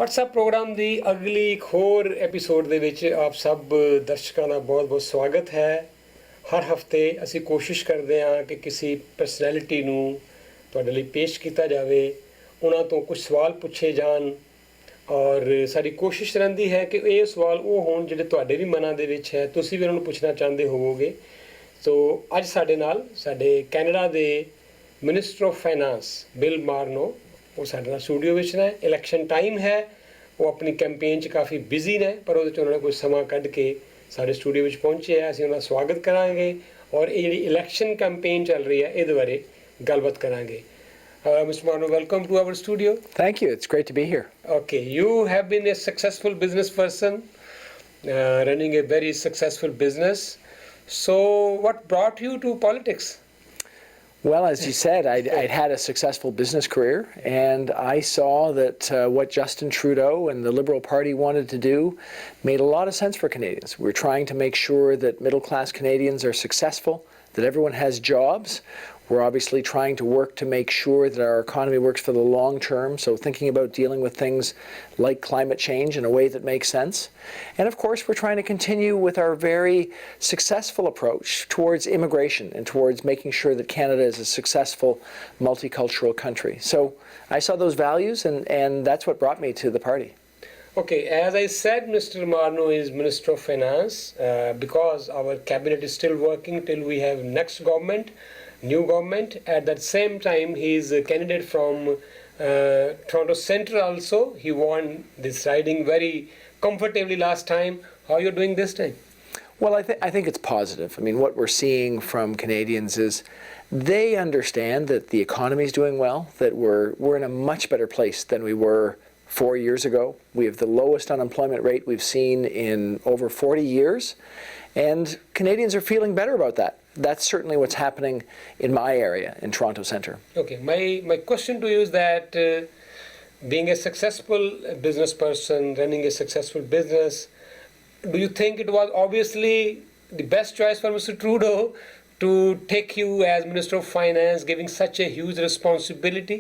WhatsApp programme ਦੀ ਅਗਲੀ ਇੱਕ ਹੋਰ ਐਪੀਸੋਡ ਦੇ ਵਿੱਚ ਆਪ ਸਭ ਦਰਸ਼ਕਾਂ ਦਾ ਬਹੁਤ-ਬਹੁਤ ਸਵਾਗਤ ਹੈ। ਹਰ ਹਫਤੇ ਅਸੀਂ ਕੋਸ਼ਿਸ਼ ਕਰਦੇ ਹਾਂ ਕਿ ਕਿਸੇ ਪਰਸਨੈਲਿਟੀ ਨੂੰ ਤੁਹਾਡੇ ਲਈ ਪੇਸ਼ ਕੀਤਾ ਜਾਵੇ, ਉਹਨਾਂ ਤੋਂ ਕੁਝ ਸਵਾਲ ਪੁੱਛੇ ਜਾਣ ਔਰ ਸਾਡੀ ਕੋਸ਼ਿਸ਼ ਰਹਿੰਦੀ ਹੈ ਕਿ ਇਹ ਸਵਾਲ ਉਹ ਹੋਣ ਜਿਹੜੇ ਤੁਹਾਡੇ ਵੀ ਮਨਾਂ ਦੇ ਵਿੱਚ ਹੈ, ਤੁਸੀਂ ਵੀ ਉਹਨਾਂ ਨੂੰ ਪੁੱਛਣਾ ਚਾਹੁੰਦੇ ਹੋਵੋਗੇ। ਸੋ ਅੱਜ ਸਾਡੇ ਨਾਲ ਸਾਡੇ ਕੈਨੇਡਾ ਦੇ ਮਿਨਿਸਟਰ ਆਫ ਫਾਈਨਾਂਸ ਬਿਲ ਮਾਰਨੋ ਉਹ ਸਾਡੇ ਨਾਲ ਸਟੂਡੀਓ ਵਿੱਚ ਨੇ। ਇਲੈਕਸ਼ਨ ਟਾਈਮ ਹੈ, ਉਹ ਆਪਣੀ ਕੈਂਪੇਨ 'ਚ ਕਾਫੀ ਬਿਜ਼ੀ ਨੇ, ਪਰ ਉਹਦੇ 'ਚ ਉਹਨਾਂ ਨੇ ਕੋਈ ਸਮਾਂ ਕੱਢ ਕੇ ਸਾਡੇ ਸਟੂਡੀਓ ਵਿੱਚ ਪਹੁੰਚੇ ਹੈ। ਅਸੀਂ ਉਹਨਾਂ ਦਾ ਸਵਾਗਤ ਕਰਾਂਗੇ ਔਰ ਇਹ ਜਿਹੜੀ ਇਲੈਕਸ਼ਨ ਕੈਂਪੇਨ ਚੱਲ ਰਹੀ ਹੈ ਇਹਦੇ ਬਾਰੇ ਗੱਲਬਾਤ ਕਰਾਂਗੇ। Mr. Morneau, welcome to our studio. Thank you. It's great to be here. Okay, you have been a successful business person, running a very successful business. So, what brought you to politics? Well, as you said, I'd had a successful business career, and I saw that what Justin Trudeau and the Liberal Party wanted to do made a lot of sense for Canadians. We're trying to make sure that middle-class Canadians are successful, that everyone has jobs. We're obviously trying to work to make sure that our economy works for the long term, so thinking about dealing with things like climate change in a way that makes sense. And of course, we're trying to continue with our very successful approach towards immigration and towards making sure that Canada is a successful multicultural country. So I saw those values, and that's what brought me to the party. Okay, as I said, Mr. Morneau is Minister of Finance because our cabinet is still working till we have next government. New government. At that same time, he is a candidate from Toronto Centre also. He won this riding very comfortably last time. How are you doing this time? Well, I think it's positive. I mean, what we're seeing from Canadians is they understand that the economy is doing well, that we're in a much better place than we were 4 years ago. We have the lowest unemployment rate we've seen in over 40 years, and Canadians are feeling better about that. That's certainly what's happening in my area, in Toronto Centre. Okay, my question to you is that being a successful business person, running a successful business, do you think it was obviously the best choice for Mr. Trudeau to take you as Minister of Finance, giving such a huge responsibility?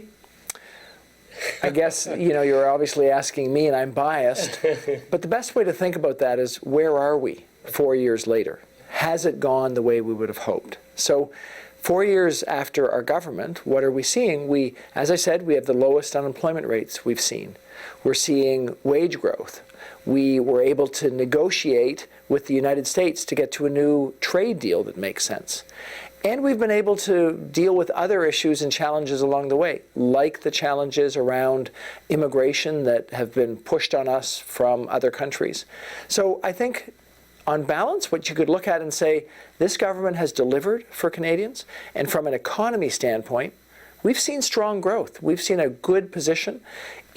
I guess, you're obviously asking me and I'm biased, but the best way to think about that is where are we 4 years later? Has it gone the way we would have hoped? So 4 years after our government, what are we seeing? As I said, we have the lowest unemployment rates we've seen. We're seeing wage growth. We were able to negotiate with the United States to get to a new trade deal that makes sense. And we've been able to deal with other issues and challenges along the way, like the challenges around immigration that have been pushed on us from other countries. So I think on balance, what you could look at and say, this government has delivered for Canadians, and from an economy standpoint, we've seen strong growth. We've seen a good position.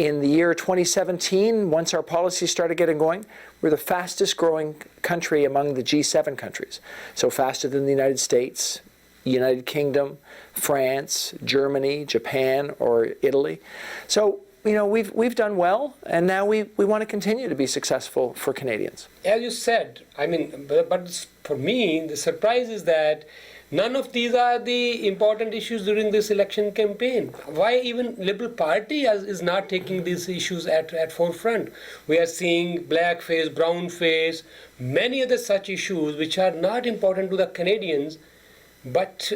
In the year 2017, once our policies started getting going, we're the fastest growing country among the G7 countries. So faster than the United States, United Kingdom, France, Germany, Japan, or Italy. So we've done well, and now we want to continue to be successful for Canadians. As you said, but for me, the surprise is that none of these are the important issues during this election campaign. Why even Liberal Party is not taking these issues at forefront? We are seeing blackface, brownface, many other such issues which are not important to the Canadians, but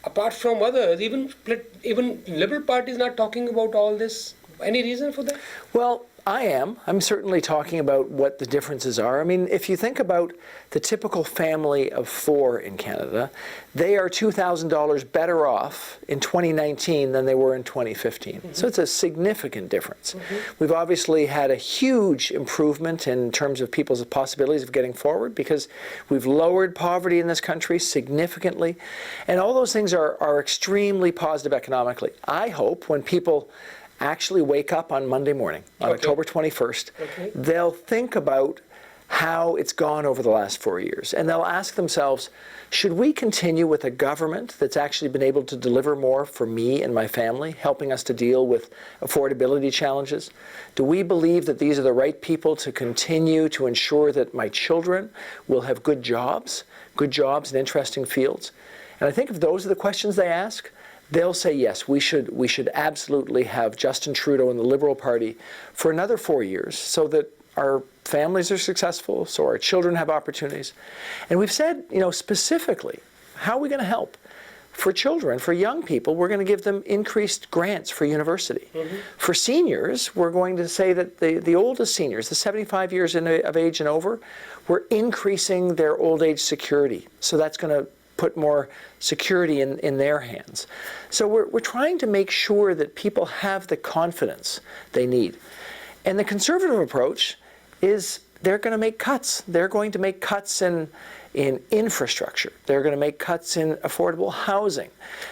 apart from others, even Liberal Party is not talking about all this. Any reason for that? Well, I am. I'm certainly talking about what the differences are. I mean, if you think about the typical family of 4 in Canada, they are $2,000 better off in 2019 than they were in 2015. Mm-hmm. So it's a significant difference. Mm-hmm. We've obviously had a huge improvement in terms of people's possibilities of getting forward because we've lowered poverty in this country significantly. And all those things are extremely positive economically. I hope when people actually wake up on Monday morning, on October 21st, they'll think about how it's gone over the last 4 years. And they'll ask themselves, should we continue with a government that's actually been able to deliver more for me and my family, helping us to deal with affordability challenges? Do we believe that these are the right people to continue to ensure that my children will have good jobs in interesting fields? And I think if those are the questions they ask, they'll say yes, we should absolutely have Justin Trudeau and the Liberal Party for another 4 years so that our families are successful, so our children have opportunities. And we've said, specifically, how are we going to help? For children, for young people, we're going to give them increased grants for university. Mm-hmm. For seniors, we're going to say that the oldest seniors, the 75 years of age and over, we're increasing their old age security. So that's going to put more security in their hands. So we're trying to make sure that people have the confidence they need. And the conservative approach is they're going to make cuts. They're going to make cuts in infrastructure. They're going to make cuts in affordable housing.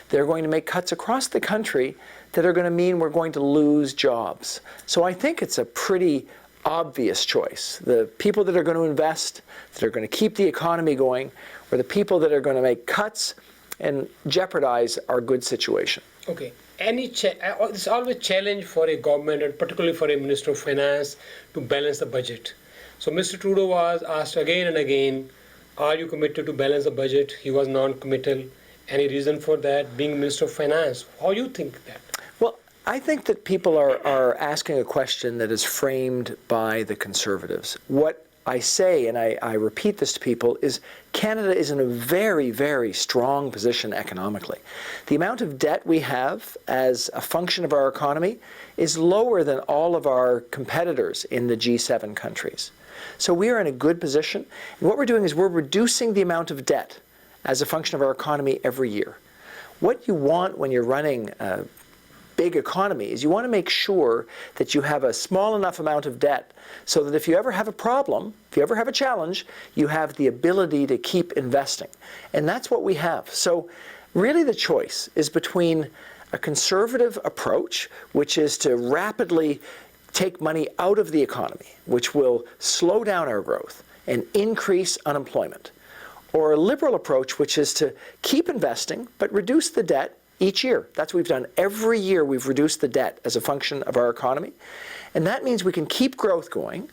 They're going to make cuts across the country that are going to mean we're going to lose jobs. So I think it's a pretty obvious choice. The people that are going to invest, that are going to keep the economy going, or the people that are going to make cuts and jeopardize our good situation. Okay. It's always a challenge for a government, and particularly for a Minister of Finance, to balance the budget. So Mr. Trudeau was asked again and again, are you committed to balance the budget? He was non-committal. Any reason for that? Being Minister of Finance, how do you think that? Well, I think that people are asking a question that is framed by the Conservatives. What I say, and I repeat this to people, is Canada is in a very, very strong position economically. The amount of debt we have as a function of our economy is lower than all of our competitors in the G7 countries. So we are in a good position. And what we're doing is we're reducing the amount of debt as a function of our economy every year. What you want when you're running a big economy is you want to make sure that you have a small enough amount of debt so that if you ever have a problem, if you ever have a challenge, you have the ability to keep investing. And that's what we have. So really the choice is between a conservative approach, which is to rapidly take money out of the economy, which will slow down our growth and increase unemployment, or a liberal approach, which is to keep investing but reduce the debt each year. That's what we've done. Every year we've reduced the debt as a function of our economy. And that means we can keep growth going,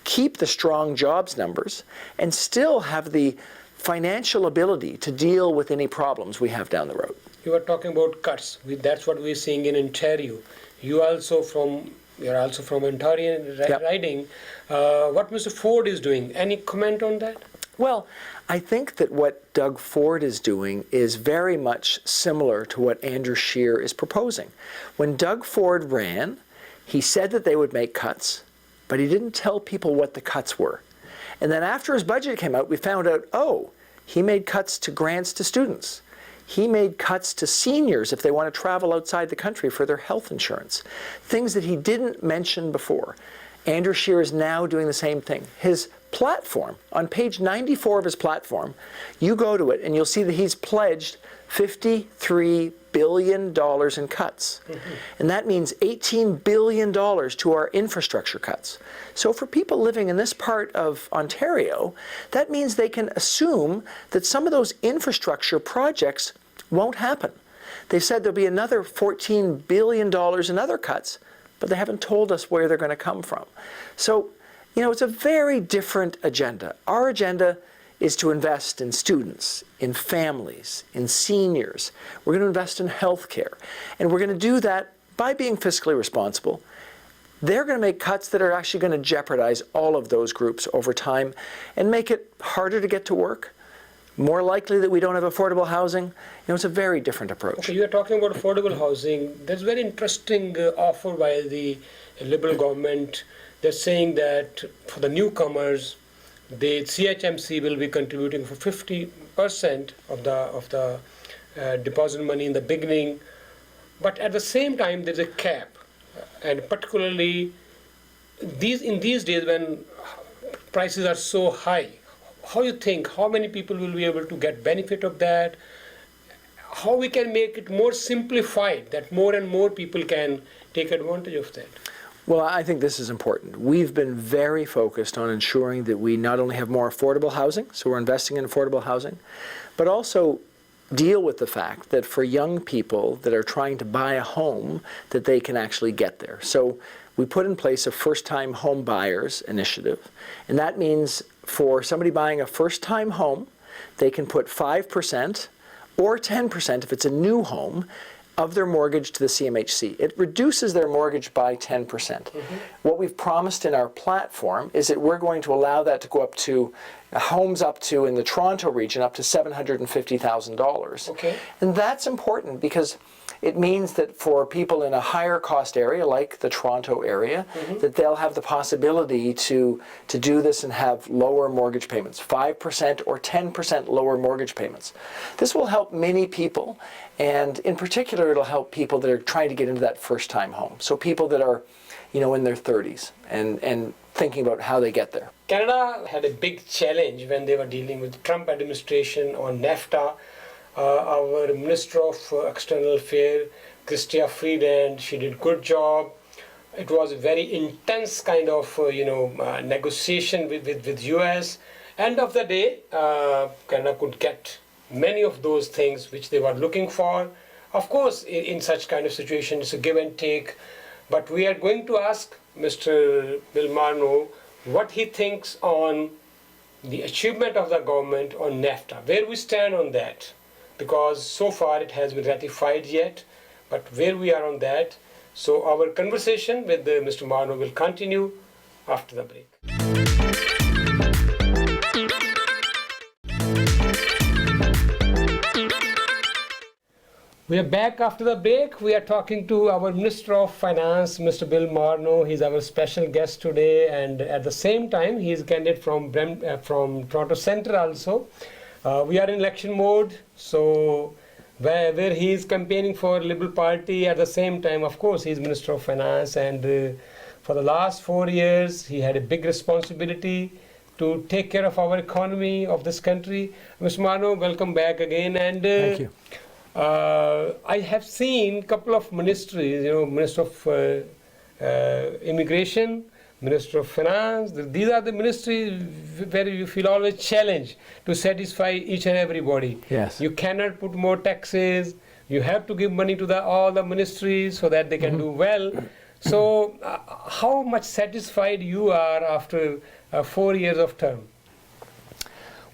keep the strong jobs numbers, and still have the financial ability to deal with any problems we have down the road. You are talking about cuts. That's what we're seeing in Ontario. You're also from Ontario riding. What Mr. Ford is doing, any comment on that? Well, I think that what Doug Ford is doing is very much similar to what Andrew Scheer is proposing. When Doug Ford ran, he said that they would make cuts, but he didn't tell people what the cuts were. And then after his budget came out, we found out, he made cuts to grants to students. He made cuts to seniors if they want to travel outside the country for their health insurance. Things that he didn't mention before. Andrew Scheer is now doing the same thing. His platform, on page 94 of his platform, you go to it and you'll see that he's pledged $53 billion in cuts. Mm-hmm. And that means $18 billion to our infrastructure cuts. So for people living in this part of Ontario, that means they can assume that some of those infrastructure projects won't happen. They've said there'll be another $14 billion in other cuts, but they haven't told us where they're going to come from. So, it's a very different agenda. Our agenda is to invest in students, in families, in seniors. We're going to invest in healthcare. And we're going to do that by being fiscally responsible. They're going to make cuts that are actually going to jeopardize all of those groups over time and make it harder to get to work, more likely that we don't have affordable housing. It's a very different approach. Okay, you are talking about affordable housing. There's a very interesting offer by the Liberal government. They're saying that for the newcomers, the CHMC will be contributing for 50% of the deposit money in the beginning. But at the same time, there's a cap. And particularly in these days when prices are so high, how you think, how many people will be able to get benefit of that? How we can make it more simplified, that more and more people can take advantage of that? Well, I think this is important. We've been very focused on ensuring that we not only have more affordable housing, so we're investing in affordable housing, but also deal with the fact that for young people that are trying to buy a home, that they can actually get there. So we put in place a first-time home buyers initiative, and that means for somebody buying a first-time home, they can put 5% or 10% if it's a new home of their mortgage to the CMHC. It reduces their mortgage by 10%. What we've promised in our platform is that we're going to allow that to go up to homes up to, in the Toronto region, up to $750,000. Okay. And that's important because it means that for people in a higher cost area like the Toronto area, that they'll have the possibility to do this and have lower mortgage payments, 5% or 10% lower mortgage payments. This will help many people, and in particular it'll help people that are trying to get into that first time home. So people that are, in their 30s and thinking about how they get there. Canada had a big challenge when they were dealing with the Trump administration on NAFTA. Our Minister of External Affairs, Chrystia Freeland, she did a good job. It was a very intense kind of, negotiation with US. End of the day, Canada could get many of those things which they were looking for. Of course, in such kind of situation, it's a give and take. But we are going to ask Mr. Bill Morneau what he thinks on the achievement of the government on NAFTA, where we stand on that. Because so far it has been ratified yet, but where we are on that. So our conversation with Mr. Morneau will continue after the break. We are back after the break. We are talking to our Minister of Finance, Mr. Bill Morneau. He's our special guest today, and at the same time, he is a candidate from Toronto Centre also. We are in election mode, so where he is campaigning for Liberal Party, at the same time, of course, he is Minister of Finance, and for the last 4 years, he had a big responsibility to take care of our economy of this country. Mr. Morneau, welcome back again. And Thank you. I have seen a couple of ministries, Minister of Immigration, Minister of Finance. These are the ministries where you feel always challenged to satisfy each and everybody. Yes. You cannot put more taxes. You have to give money to all the ministries so that they can do well. So how much satisfied you are after 4 years of term?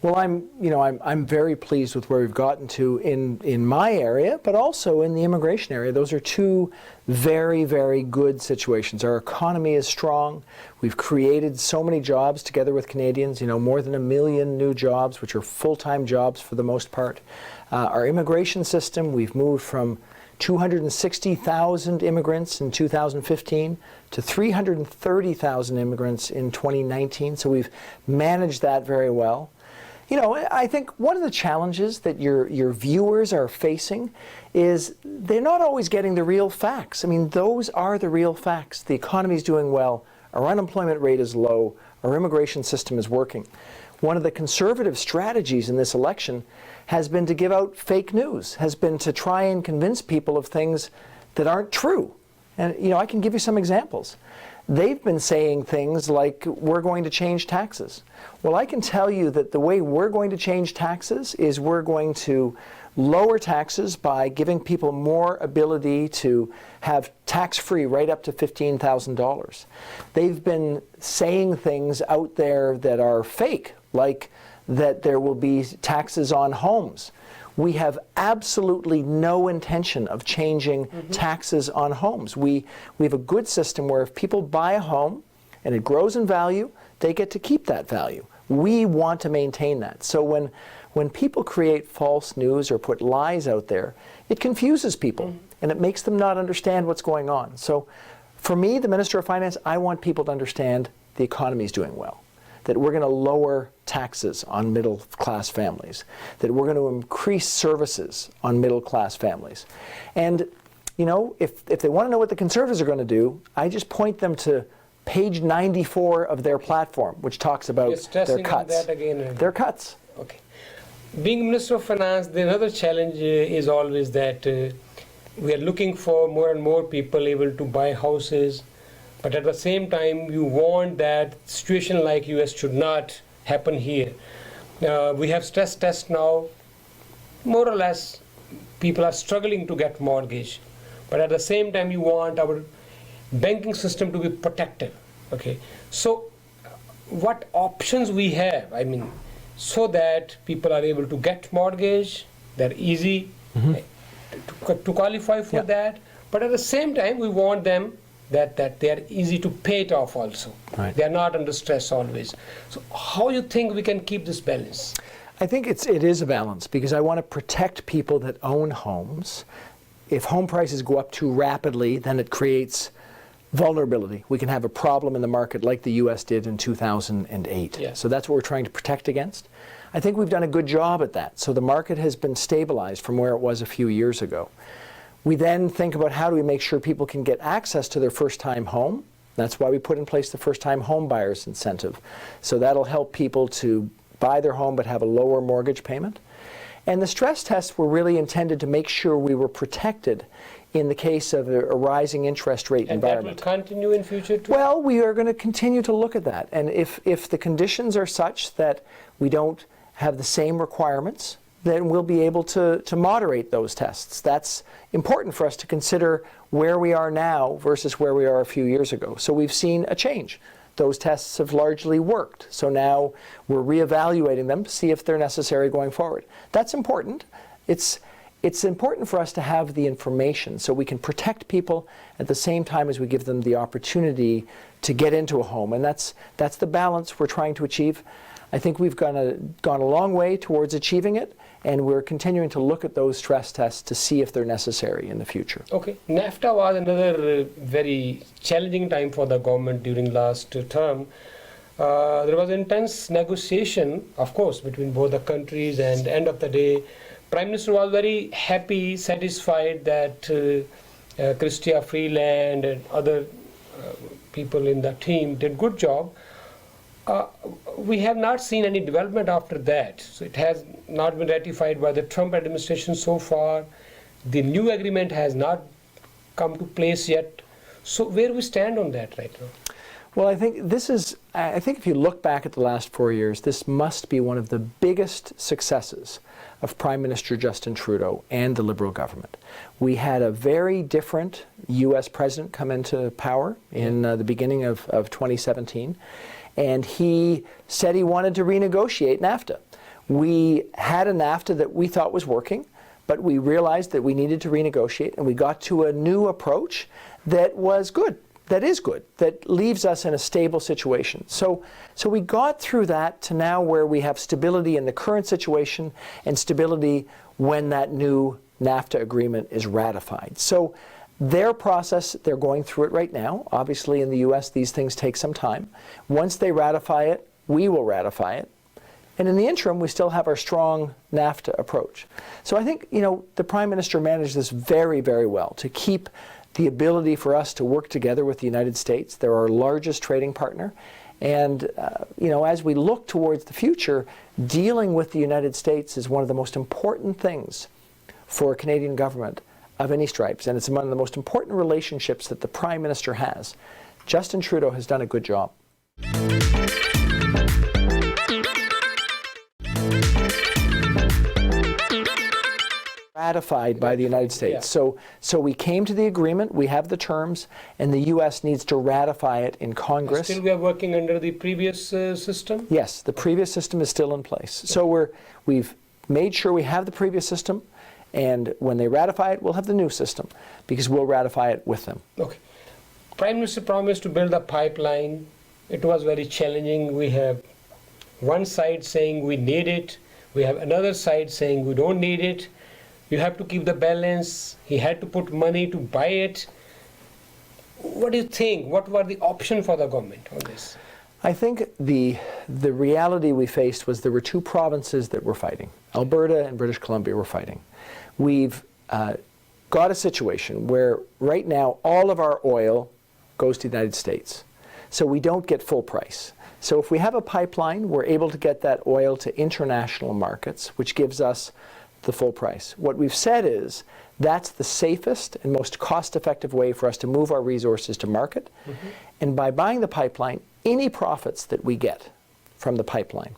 Well, I'm very pleased with where we've gotten to in my area, but also in the immigration area. Those are two very, very good situations. Our economy is strong. We've created so many jobs together with Canadians, more than 1 million new jobs, which are full-time jobs for the most part. Our immigration system, we've moved from 260,000 immigrants in 2015 to 330,000 immigrants in 2019. So we've managed that very well. I think one of the challenges that your viewers are facing is they're not always getting the real facts. I mean, those are the real facts. The economy is doing well. Our unemployment rate is low. Our immigration system is working. One of the conservative strategies in this election has been to give out fake news, has been to try and convince people of things that aren't true. And, I can give you some examples. They've been saying things like, we're going to change taxes. Well, I can tell you that the way we're going to change taxes is we're going to lower taxes by giving people more ability to have tax-free right up to $15,000. They've been saying things out there that are fake, like that there will be taxes on homes. We have absolutely no intention of changing taxes on homes. We have a good system where if people buy a home and it grows in value, they get to keep that value. We want to maintain that. So when people create false news or put lies out there, it confuses people and it makes them not understand what's going on. So for me, the Minister of Finance, I want people to understand the economy is doing well, that we're going to lower taxes on middle-class families, that we're going to increase services on middle-class families. And, if they want to know what the Conservatives are going to do, I just point them to page 94 of their platform, which talks about their cuts. That again. Their cuts. Okay. Being Minister of Finance, the another challenge is always that we are looking for more and more people able to buy houses, but at the same time, you want that situation like US should not happen here. We have stress tests now. More or less, people are struggling to get mortgage, but at the same time, you want our banking system to be protected. Okay, so what options we have? I mean, so that people are able to get mortgage, they're easy, to qualify for Yeah. that. But at the same time, we want them that they are easy to pay it off also. Right. They are not under stress always. So how you think we can keep this balance? I think it is a balance because I want to protect people that own homes. If home prices go up too rapidly, then it creates vulnerability. We can have a problem in the market like the U.S. did in 2008. Yeah. So that's what we're trying to protect against. I think we've done a good job at that. So the market has been stabilized from where it was a few years ago. We then think about how do we make sure people can get access to their first-time home. That's why we put in place the first-time home buyers incentive. So that'll help people to buy their home but have a lower mortgage payment. And the stress tests were really intended to make sure we were protected in the case of a rising interest rate And that will environment. continue in future too? Well, we are going to continue to look at that. And if the conditions are such that we don't have the same requirements, then we'll be able to moderate those tests. That's important for us to consider where we are now versus where we are a few years ago. So we've seen a change. Those tests have largely worked. So now we're reevaluating them to see if they're necessary going forward. That's important. It's important for us to have the information so we can protect people at the same time as we give them the opportunity to get into a home. And that's the balance we're trying to achieve. I think we've gone a long way towards achieving it, and we're continuing to look at those stress tests to see if they're necessary in the future. Okay. NAFTA was another very challenging time for the government during last term. There was intense negotiation, of course, between both the countries, and end of the day, Prime Minister was very happy, satisfied that Chrystia Freeland and other people in the team did good job. We have not seen any development after that. So it has not been ratified by the Trump administration so far. The new agreement has not come to place yet. So where we stand on that right now? Well, I think if you look back at the last 4 years, this must be one of the biggest successes of Prime Minister Justin Trudeau and the Liberal government. We had a very different U.S. president come into power in the beginning of 2017, and he said he wanted to renegotiate NAFTA. We had a NAFTA that we thought was working, but we realized that we needed to renegotiate, and we got to a new approach that was good. That is good, that leaves us in a stable situation. So we got through that to now where we have stability in the current situation and stability when that new NAFTA agreement is ratified. So their process, they're going through it right now. Obviously in the U.S. these things take some time. Once they ratify it, we will ratify it. And in the interim, we still have our strong NAFTA approach. So I think, the Prime Minister managed this very, very well to keep the ability for us to work together with the United States. They're our largest trading partner. And, as we look towards the future, dealing with the United States is one of the most important things for a Canadian government of any stripes. And it's one of the most important relationships that the Prime Minister has. Justin Trudeau has done a good job. Ratified by the United States. Yeah. So we came to the agreement, we have the terms, and the U.S. needs to ratify it in Congress. Still we are working under the previous system? Yes, the previous system is still in place. So we've made sure we have the previous system, and when they ratify it, we'll have the new system, because we'll ratify it with them. Okay. Prime Minister promised to build a pipeline. It was very challenging. We have one side saying we need it. We have another side saying we don't need it. You have to keep the balance. He had to put money to buy it. What do you think? What were the options for the government on this? I think the reality we faced was there were two provinces that were fighting. Alberta and British Columbia were fighting. We've got a situation where right now all of our oil goes to the United States. So we don't get full price. So if we have a pipeline, we're able to get that oil to international markets, which gives us the full price. What we've said is that's the safest and most cost-effective way for us to move our resources to market. Mm-hmm. And by buying the pipeline, any profits that we get from the pipeline,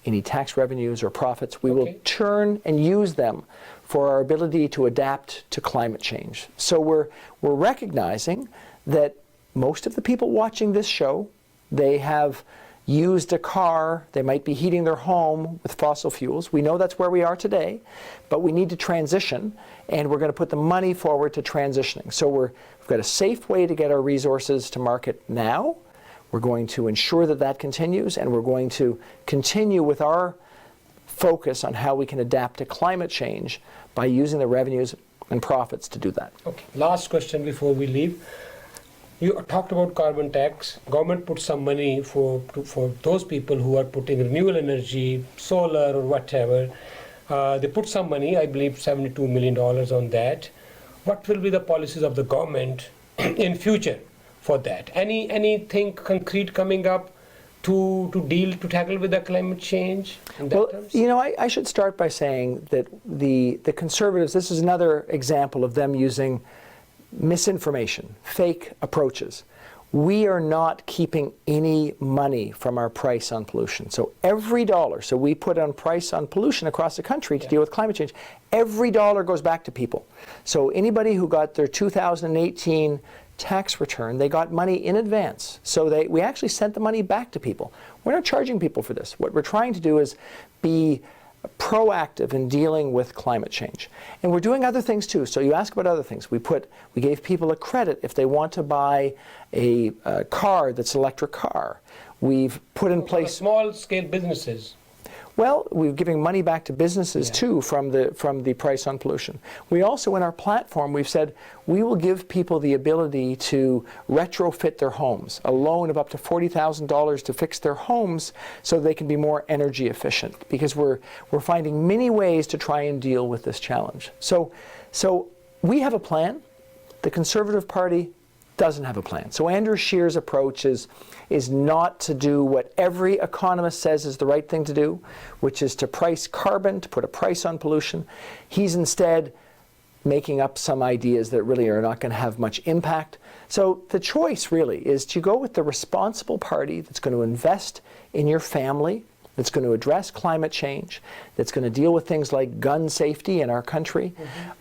any tax revenues or profits, we will turn and use them for our ability to adapt to climate change. So we're recognizing that most of the people watching this show, they have used a car, they might be heating their home with fossil fuels. We know that's where we are today, but we need to transition, and we're going to put the money forward to transitioning. So we've got a safe way to get our resources to market now. We're going to ensure that that continues, and we're going to continue with our focus on how we can adapt to climate change by using the revenues and profits to do that. Okay, last question before we leave. You talked about carbon tax. Government put some money for those people who are putting renewable energy, solar or whatever. They put some money, I believe $72 million on that. What will be the policies of the government in future for that? Anything concrete coming up to tackle with the climate change in that terms? You know, I should start by saying that the Conservatives, this is another example of them using misinformation, fake approaches. We are not keeping any money from our price on pollution. So every dollar, so we put on price on pollution across the country to deal with climate change, every dollar goes back to people. So anybody who got their 2018 tax return, they got money in advance. So we actually sent the money back to people. We're not charging people for this. What we're trying to do is be proactive in dealing with climate change. And we're doing other things too. So you ask about other things. We gave people a credit if they want to buy a car that's an electric car. We've put in place small scale businesses. Well, we're giving money back to businesses too from the price on pollution. We also, in our platform, we've said we will give people the ability to retrofit their homes, a loan of up to $40,000 to fix their homes so they can be more energy efficient, because we're finding many ways to try and deal with this challenge. So we have a plan. The Conservative Party doesn't have a plan. So Andrew Scheer's approach is not to do what every economist says is the right thing to do, which is to price carbon, to put a price on pollution. He's instead making up some ideas that really are not going to have much impact. So the choice really is to go with the responsible party that's going to invest in your family, that's going to address climate change, that's going to deal with things like gun safety in our country,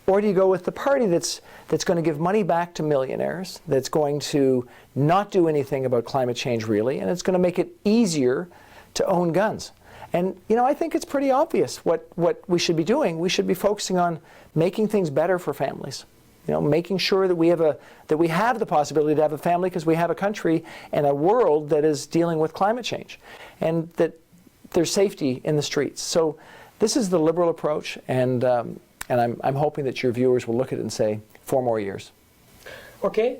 or do you go with the party that's going to give money back to millionaires, that's going to not do anything about climate change really, and it's going to make it easier to own guns? And you know, I think it's pretty obvious what we should be doing. We should be focusing on making things better for families. You know, making sure that we have the possibility to have a family because we have a country and a world that is dealing with climate change, and that there's safety in the streets. So this is the Liberal approach, and I'm hoping that your viewers will look at it and say, 4 more years. Okay,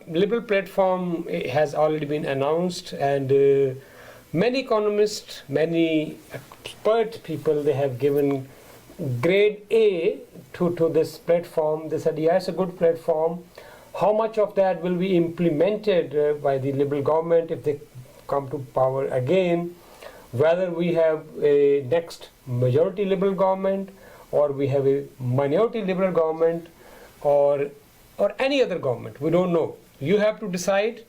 Liberal platform has already been announced, and many economists, many expert people, they have given grade A to this platform. They said, yeah, it's a good platform. How much of that will be implemented by the Liberal government if they come to power again? Whether we have a next majority Liberal government, or we have a minority Liberal government, or any other government, we don't know. You have to decide.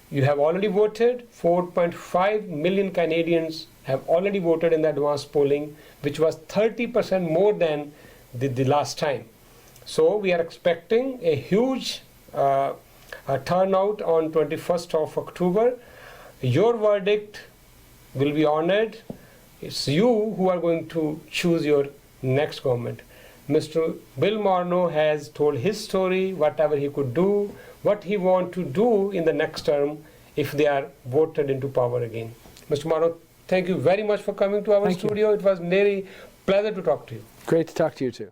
You have already voted. 4.5 million Canadians have already voted in the advanced polling, which was 30% more than the last time. So we are expecting a huge turnout on 21st of October. Your verdict will be honored. It's you who are going to choose your next government. Mr. Bill Morneau has told his story, whatever he could do, what he wants to do in the next term if they are voted into power again. Mr. Morneau, thank you very much for coming to our studio. It was very pleasure to talk to you. Great to talk to you too.